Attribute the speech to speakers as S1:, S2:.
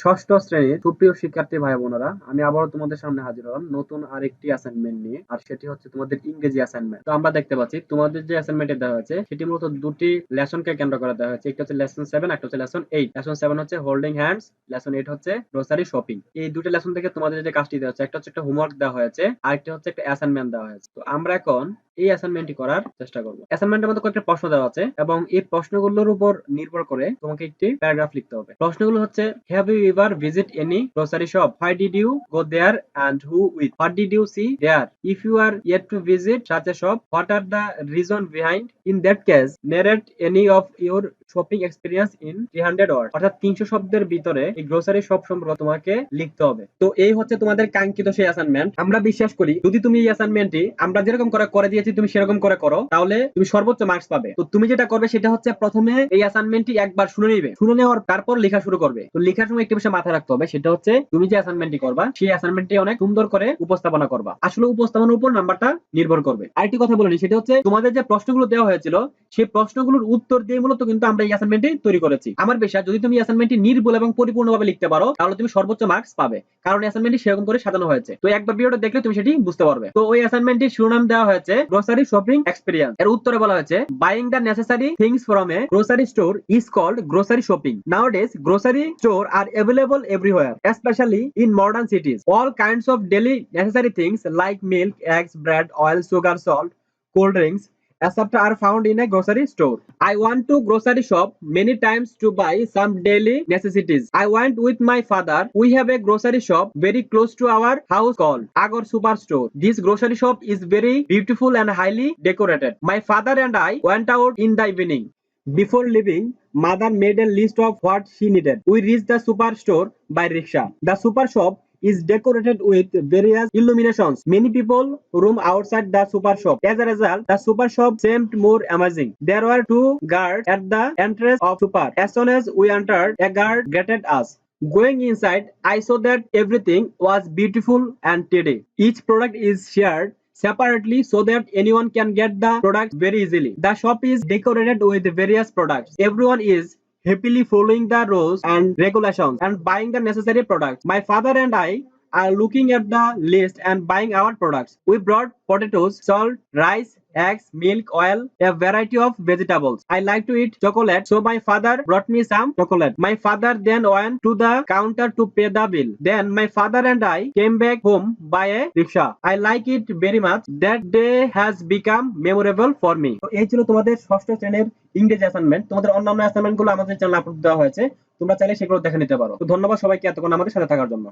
S1: ষষ্ঠ শ্রেণীর সুপ্রিয় শিক্ষার্থী ভাই বোনেরা, আমি আবারও তোমাদের সামনে হাজির হলাম নতুন আরেকটি অ্যাসাইনমেন্ট নিয়ে। আর সেটি হচ্ছে তোমাদের ইংরেজি অ্যাসাইনমেন্ট। তো আমরা দেখতে পাচ্ছি তোমাদের যে অ্যাসাইনমেন্টে দেওয়া হয়েছে সেটি মূলত দুটি লেসনকে কেন্দ্র করে দেওয়া হয়েছে। একটা হচ্ছে লেসন 7, একটা হচ্ছে লেসন 8। লেসন 7 হচ্ছে হোল্ডিং হ্যান্ডস, লেসন 8 হচ্ছে গ্রোসারি শপিং। এই দুটো লেসন থেকে তোমাদের যে কাজটি দেওয়া হচ্ছে, একটা হচ্ছে একটা হোমওয়ার্ক দেওয়া হয়েছে, আরেকটা হচ্ছে একটা অ্যাসাইনমেন্ট দেওয়া হয়েছে। তো আমরা এখন এই অ্যাসাইনমেন্টটি করার চেষ্টা করব। অ্যাসাইনমেন্টের মধ্যে কয়েকটা প্রশ্ন দেওয়া আছে এবং এই প্রশ্নগুলোর উপর নির্ভর করে তোমাকে একটি প্যারাগ্রাফ লিখতে হবে। প্রশ্নগুলো হচ্ছে, have you ever visit any grocery shop? Why did you go there and who with? What did you see there? If you are yet to visit such a shop, what are the reason behind? In that case, narrate any of your shopping experience in 300 words. অর্থাৎ 300 শব্দের ভিতরে এই grocery shop সম্পর্কে তোমাকে লিখতে হবে। তো এই হচ্ছে তোমাদের কাঙ্ক্ষিত সেই অ্যাসাইনমেন্ট। আমরা বিশ্বাস করি যদি তুমি এই অ্যাসাইনমেন্টটি আমরা যেরকম করে দিয়েছি তুমি সেরকম করে করো, তাহলে তুমি সর্বোচ্চ মার্কস পাবে। তো তুমি যেটা করবে সেটা হচ্ছে প্রথমে এই অ্যাসাইনমেন্টটি একবার শুনে নিবে, শুনে নেওয়ার তারপর লেখা শুরু করবে। তো লেখার সময় একটা বিষয় মাথায় রাখতে হবে, সেটা হচ্ছে তুমি যে অ্যাসাইনমেন্টটি করবা সেই অ্যাসাইনমেন্টটি অনেক সুন্দর করে উপস্থাপনা করবা। আসলে উপস্থাপনার উপর নাম্বারটা নির্ভর করবে। আরেকটি কথা বলে নি, সেটা হচ্ছে তোমাদের যে প্রশ্নগুলো দেওয়া হয়েছিল সেই প্রশ্নগুলোর উত্তর দিয়ে মূলত কিন্তু আমরা এই অ্যাসাইনমেন্টটি তৈরি করেছি। আমার বিশ্বাস যদি তুমি অ্যাসাইনমেন্টটি নির্ভুল এবং পরিপূর্ণভাবে লিখতে পারো তাহলে তুমি সর্বোচ্চ মার্কস পাবে, কারণ অ্যাসাইনমেন্টটি সেরকম করে সাজানো হয়েছে। তো একবার ভিডিওটা দেখলে তুমি সেটি বুঝতে পারবে। তো ওই অ্যাসাইনমেন্টটির শিরোনাম দেওয়া হয়েছে গ্রোসারি শপিং এক্সপেরিয়েন্স। এর উত্তরে বলা হয়েছে, buying the necessary things from a grocery store is called grocery shopping. Nowadays, grocery store are available everywhere, especially in modern cities. All kinds of daily necessary things like milk, eggs, bread, oil, sugar, salt, cold drinks, etc. are found in a grocery store. I want to grocery shop many times to buy some daily necessities. I went with my father. We have a grocery shop very close to our house called Agor Superstore. This grocery shop is very beautiful and highly decorated. My father and I went out in the evening. Before leaving, mother made a list of what she needed. We reached the superstore by rickshaw. The super shop is decorated with various illuminations. Many people roam outside the super shop. As a result, the super shop seemed more amazing. There were two guards at the entrance of super. As soon as we entered, a guard greeted us. Going inside, I saw that everything was beautiful and tidy. Each product is shared separately so that anyone can get the product very easily. The shop is decorated with various products. Everyone is happily following the rules and regulations and buying the necessary products. My father and I are looking at the list and buying our products. We brought potatoes, salt, rice, eggs, milk, oil, a variety of vegetables. I like to eat chocolate, so my father brought me some chocolate. My father then went to the counter to pay the bill. Then my father and I came back home by a rickshaw. I like it very much. That day has become memorable for me. তো এই ছিল তোমাদের ষষ্ঠ শ্রেণীর ইংরেজি assignment. তোমাদের অন্যান্য assignment গুলো আমাদের চ্যানেলে আপলোড দেওয়া হয়েছে, তোমরা চাইলে সেগুলো দেখে নিতে পারো। তো ধন্যবাদ সবাইকে এতক্ষণ আমাদের সাথে থাকার জন্য।